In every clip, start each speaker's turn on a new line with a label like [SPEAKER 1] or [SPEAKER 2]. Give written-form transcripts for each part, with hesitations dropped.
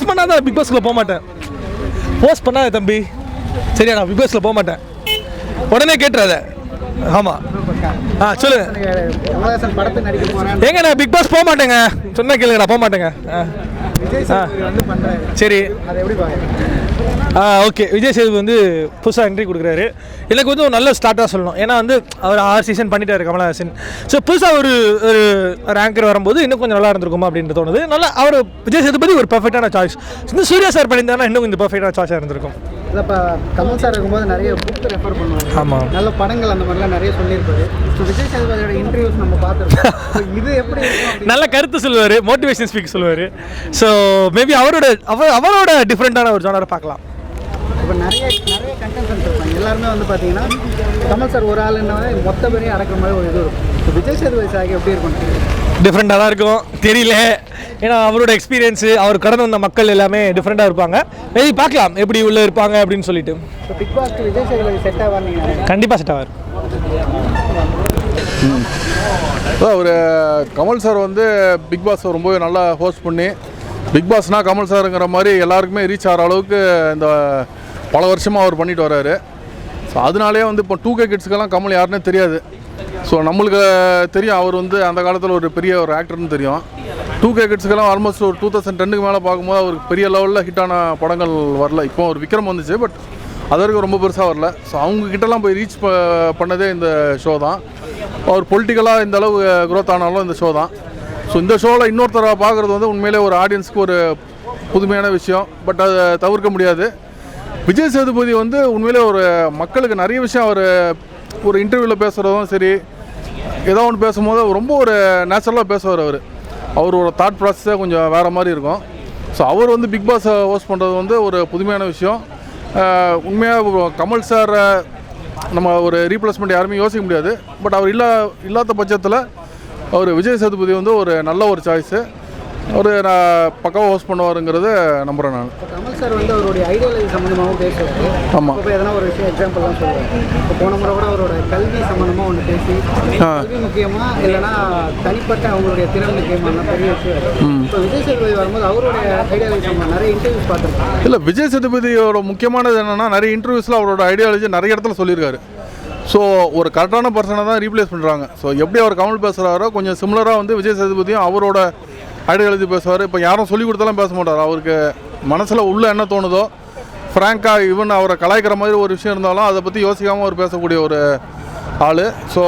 [SPEAKER 1] Post பண்ணாதான் big பாஸ்க்குள்ள போக மாட்டேன். போஸ்ட் பண்ணாத தம்பி சரியா, நான் பிக் பாஸ்க்குள்ள போக மாட்டேன். உடனே கேட்டுறாத. ஆமாம் சொல்லுங்க. ஏங்க நான் பிக் பாஸ் போக மாட்டேங்க, சொன்ன கேளுங்க, நான் போக மாட்டேங்க. சரி ஓகே. விஜய் சேதுபதி வந்து புதுசாக என்ட்ரி கொடுக்குறாரு. எனக்கு வந்து ஒரு நல்ல ஸ்டார்ட்டாக சொல்லணும். ஏன்னா வந்து அவர் 6 சீசன் பண்ணிட்டாரு கமலஹாசன். ஸோ புதுசாக ஒரு ஆங்கர் வரும்போது இன்னும் கொஞ்சம் நல்லா இருந்திருக்குமா அப்படின்னு தோணுது. நல்லா அவர் விஜய் சேதுபதி ஒரு பர்ஃபெக்டான சாய்ஸ். இந்த சூர்யா சார் பண்ணியிருந்தாங்கன்னா இன்னும் கொஞ்சம் பர்ஃபெக்டான சாய்ஸாக இருந்திருக்கும்.
[SPEAKER 2] இப்போ கமல் சார் இருக்கும்போது நிறைய புக் ரெஃபர் பண்ணுவாங்க. ஆமாம், நல்ல படங்கள் அந்த மாதிரிலாம் நிறைய சொல்லியிருப்பாரு. ஸோ விஜய் சேதுபதியோட இன்டர்வியூஸ் நம்ம பார்த்துருக்கோம். இது எப்படி
[SPEAKER 1] நல்ல கருத்து சொல்லுவார், மோட்டிவேஷன் ஸ்பீக் சொல்லுவார். ஸோ மேபி அவரோட டிஃப்ரெண்ட்டான ஒரு ஜானரை பார்க்கலாம்.
[SPEAKER 2] இப்போ நிறைய கண்டென்ட்ஸ் இருப்பாங்க. எல்லாருமே வந்து பார்த்தீங்கன்னா கமல் சார் ஒரு ஆளுன்னா மொத்த பேரையும் அடக்கிற மாதிரி ஒரு இது இருக்கும். இப்போ விஜய் சேதுபதி சார் எப்படி இருக்கும்?
[SPEAKER 1] டிஃப்ரெண்ட்டாக தான் இருக்கும், தெரியல. ஏன்னா அவரோட எக்ஸ்பீரியன்ஸு, அவர் கடந்து வந்த மக்கள் எல்லாமே டிஃப்ரெண்ட்டாக இருப்பாங்க. மேபி பார்க்கலாம் எப்படி உள்ளே இருப்பாங்க அப்படின்னு சொல்லிட்டு.
[SPEAKER 2] பிக் பாஸ்க்கு விஜய் சேதுபதி செட் ஆவாங்க.
[SPEAKER 1] கண்டிப்பாக செட் ஆவார்.
[SPEAKER 3] ஒரு கமல் சார் வந்து பிக் பாஸ் ரொம்பவே நல்லா ஹோஸ்ட் பண்ணி, பிக் பாஸ்னால் கமல் சாருங்கிற மாதிரி எல்லாருக்குமே ரீச் ஆகிற அளவுக்கு இந்த பல வருஷமாக அவர் பண்ணிட்டு வர்றாரு. ஸோ அதனாலே வந்து இப்போ 2K கிட்ஸுக்கெல்லாம் கமல் யாருன்னே தெரியாது. ஸோ நம்மளுக்கு தெரியும் அவர் வந்து அந்த காலத்தில் ஒரு பெரிய ஒரு ஆக்டர்னு தெரியும். 2K கிட்ஸுக்கெல்லாம் ஆல்மோஸ்ட் ஒரு 2010க்கு மேலே பார்க்கும்போது அவருக்கு பெரிய லெவலில் ஹிட்டான படங்கள் வரல. இப்போ ஒரு விக்ரம் வந்துச்சு, பட் அது வரைக்கும் ரொம்ப பெருசாக வரல. ஸோ அவங்கக்கிட்டலாம் போய் ரீச் பண்ணதே இந்த ஷோ தான். அவர் பொலிட்டிக்கலாக இந்த அளவு க்ரோத் ஆனாலும் இந்த ஷோ தான். ஸோ இந்த ஷோவில் இன்னொருத்தரை பார்க்குறது வந்து உண்மையிலே ஒரு ஆடியன்ஸுக்கு ஒரு புதுமையான விஷயம். பட் அதை தவிர்க்க முடியாது. விஜய் சேதுபதி வந்து உண்மையிலே ஒரு மக்களுக்கு நிறைய விஷயம் அவர் ஒரு இன்டர்வியூவில் பேசுகிறதும் சரி, ஏதோ ஒன்று பேசும்போது ரொம்ப ஒரு நேச்சுரலாக பேசுவார். அவரோட தாட் ப்ராசஸே கொஞ்சம் வேறு மாதிரி இருக்கும். ஸோ அவர் வந்து பிக் பாஸ் ஹோஸ்ட் பண்ணுறது வந்து ஒரு புதுமையான விஷயம். உண்மையாக கமல் சார் நம்ம ஒரு ரீப்ளேஸ்மெண்ட் யாருமே யோசிக்க முடியாது. பட் அவர் இல்லாத பட்சத்தில் அவர் விஜய் சேதுபதி வந்து ஒரு நல்ல ஒரு சாய்ஸு. ஒரு பக்காவாக ஹோஸ்ட் பண்ணுவாருங்கிறத நம்புகிறேன் நான்.
[SPEAKER 2] கமல் சார் வந்து அவருடைய ஐடியாலஜி சம்மந்தமாகவும் பேசுவார்.
[SPEAKER 3] ஆமாம்,
[SPEAKER 2] இப்போ எதனா ஒரு விஷயம் எக்ஸாம்பிள்லாம் சொல்லுவார். இப்போ போன முறை கூட அவரோட கல்வி சம்மந்தமாக ஒன்று பேசி, கல்வி முக்கியமாக இல்லைனா தனிப்பட்ட அவங்களுடைய திறன் முக்கியமான பெரிய விஷயம். இப்போ விஜய் சேதுபதி வரும்போது அவருடைய ஐடியாலஜி சம்மந்தம் நிறைய இன்டர்வியூஸ் பார்த்துருக்கோம்.
[SPEAKER 3] இல்லை, விஜய் சேதுபதியோட முக்கியமானது என்னென்னா நிறைய இன்டர்வியூஸில் அவரோட ஐடியாலஜி நிறைய இடத்துல சொல்லியிருக்காரு. ஸோ ஒரு கரெக்டான பர்சனை தான் ரீப்ளேஸ் பண்ணுறாங்க. ஸோ எப்படி அவர் கமல் பேசுகிறாரோ கொஞ்சம் சிமிலராக வந்து விஜய் சேதுபதியும் அவரோட ஐடியாலஜி பேசுவார். இப்போ யாரும் சொல்லிக் கொடுத்தாலும் பேச மாட்டார். அவருக்கு மனசில் உள்ள என்ன தோணுதோ ஃப்ராங்காக, ஈவன் அவரை கலாய்க்கிற மாதிரி ஒரு விஷயம் இருந்தாலும் அதை பற்றி யோசிக்காமல் அவர் பேசக்கூடிய ஒரு ஆள். ஸோ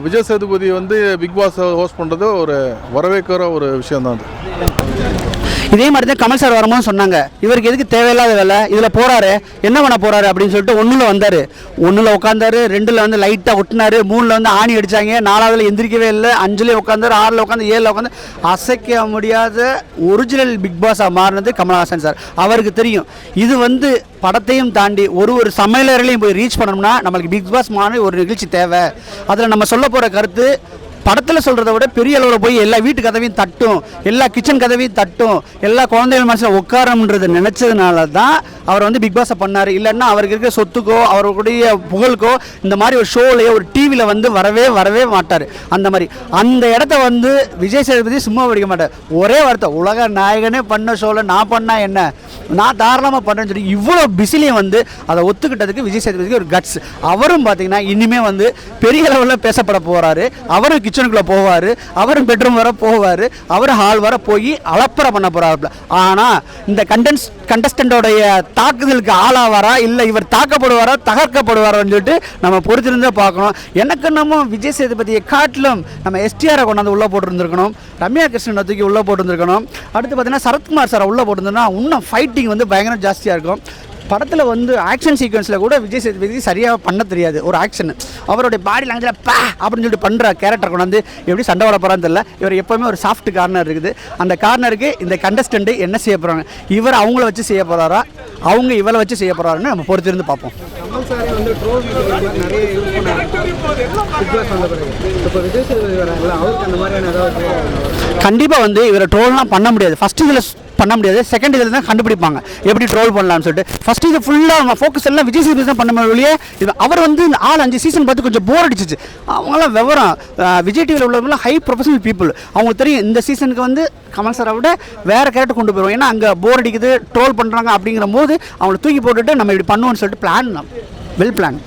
[SPEAKER 3] விஜய் சேதுபதி வந்து பிக் பாஸ் ஹோஸ்ட் பண்ணுறது ஒரு வரவேற்கிற ஒரு விஷயந்தான் அது.
[SPEAKER 2] இதே மாதிரி தான் கமல் சார் வரும்போது சொன்னாங்க, இவருக்கு எதுக்கு தேவையில்லாத வேலை, இதில் போகிறாரு என்ன பண்ண போகிறாரு அப்படின்னு சொல்லிட்டு 1ல் வந்தார், 1ல் உட்காந்தாரு, 2ல் வந்து லைட்டாக ஒட்டினார், 3ல் வந்து ஆணி அடித்தாங்க, 4வதுல எந்திரிக்கவே இல்லை, 5ல் உட்காந்தாரு, 6ல் உட்காந்து, 7ல் உட்காந்து அசைக்க முடியாத ஒரிஜினல் பிக் பாஸாக மாறினது கமல்ஹாசன் சார். அவருக்கு தெரியும் இது வந்து படத்தையும் தாண்டி ஒரு சமையலறையிலையும் போய் ரீச் பண்ணணும்னா நம்மளுக்கு பிக் பாஸ் மாதிரி ஒரு நிகழ்ச்சி தேவை. அதில் நம்ம சொல்ல போகிற கருத்து படத்தில் சொல்கிறத விட பெரிய அளவில் போய் எல்லா வீட்டு கதவையும் தட்டும், எல்லா கிச்சன் கதவையும் தட்டும், எல்லா குழந்தைகள் மனசில் உட்காரம்ன்றதை நினச்சதுனால தான் அவர் வந்து பிக் பாஸை பண்ணார். இல்லைன்னா அவருக்கு இருக்கிற சொத்துக்கோ அவருடைய புகழுக்கோ இந்த மாதிரி ஒரு ஷோலையோ ஒரு டிவியில் வந்து வரவே மாட்டார். அந்த மாதிரி அந்த இடத்த வந்து விஜய் சேதுபதி சும்மா படிக்க மாட்டார். ஒரே வார்த்தை, உலக நாயகனே பண்ண ஷோவில் நான் பண்ணால் என்ன, நான் தாராளமாக பண்ணுறேன்னு சொல்லி இவ்வளோ பிஸிலையும் வந்து அதை ஒத்துக்கிட்டதுக்கு விஜய் சேதுபதிக்கு ஒரு கட்ஸ். அவரும் பார்த்தீங்கன்னா இனிமேல் வந்து பெரிய லெவலில் பேசப்பட போகிறாரு. அவரும் கிச்சனுக்குள்ளே போவார், அவரும் பெட்ரூம் வர போவார், அவரும் ஹால் வர போய் அலப்பறை பண்ண போகிறாரு. ஆனால் இந்த கண்டஸ்டண்டோடைய தாக்குதலுக்கு ஆளாவாரா இல்லை இவர் தாக்கப்படுவாரா தகர்க்கப்படுவாரான்னு சொல்லிட்டு நம்ம பொறுத்திருந்தே பார்க்கணும். எனக்கு நம்ம விஜய் சேதுபதியை காட்டிலும் நம்ம எஸ்டிஆரை கொண்டாந்து உள்ளே போட்டுருந்துருக்கணும், ரம்யா கிருஷ்ணனை தூக்கி உள்ளே போட்டுருந்துருக்கணும். அடுத்து பார்த்தீங்கன்னா சரத்குமார் சாரை உள்ளே போட்டுருந்தோன்னா இன்னும் ஃபைட்டிங் வந்து பயங்கர ஜாஸ்தியாக இருக்கும். படத்தில் வந்து ஆக்ஷன் சீக்வன்ஸில் கூட விஜய் சேதுபதி சரியாக பண்ண தெரியாது. ஒரு ஆக்ஷன் அவருடைய பாடி லாங்குவேஜில் பா அப்படின்னு சொல்லிட்டு பண்ணுற கேரக்டர் கொண்டு வந்து எப்படி சண்டை வர போகிறான்னு தெரியல. இவர் எப்போவுமே ஒரு சாஃப்ட் கார்னர் இருக்குது. அந்த கார்னருக்கு இந்த கண்டஸ்டண்ட்டு என்ன செய்ய போகிறாங்க, இவர் அவங்கள வச்சு செய்ய போகிறாரா அவங்க இவரை வச்சு செய்ய போகிறாருன்னு நம்ம பொறுத்திருந்து பார்ப்போம்.
[SPEAKER 4] கமல் சாரே வந்து ட்ரோல் நிறைய யூஸ் பண்ணாங்க பிக் பாஸ் வந்த பிறகு. இப்போ விஜய் சேதுபதி வராங்கல்ல, அவருக்கு அந்த மாதிரியான ஏதாவது
[SPEAKER 2] கண்டிப்பாக வந்து இவரை ட்ரோல்லாம் பண்ண முடியாது. ஃபஸ்ட் இதில் பண்ண முடியாது, செகண்ட் இதில் தான் கண்டுபிடிப்பாங்க எப்படி ட்ரோல் பண்ணலாம்னு சொல்லிட்டு. ஃபஸ்ட்டு இது ஃபுல்லாக ஃபோக்கஸ் எல்லாம் விஜய் சேதுபதி தான் பண்ண முடியலையே. இது அவர் வந்து இந்த 5 சீசன் பார்த்து கொஞ்சம் போர் அடிச்சிச்சு. அவங்களாம் விவரம் விஜய் டிவியில் உள்ளவங்களாம் ஹை ப்ரொஃபஷனல் பீப்புள். அவங்களுக்கு தெரியும் இந்த சீசனுக்கு வந்து கமல் சாரை விட வேறு கேரக்டர் கொண்டு போயிடுவோம். ஏன்னா அங்கே போர் அடிக்குது, ட்ரோல் பண்ணுறாங்க அப்படிங்கிற போது அவங்களை தூக்கி போட்டுட்டு நம்ம இப்படி பண்ணுவோம்னு சொல்லிட்டு பிளான் வெல் பிளான்.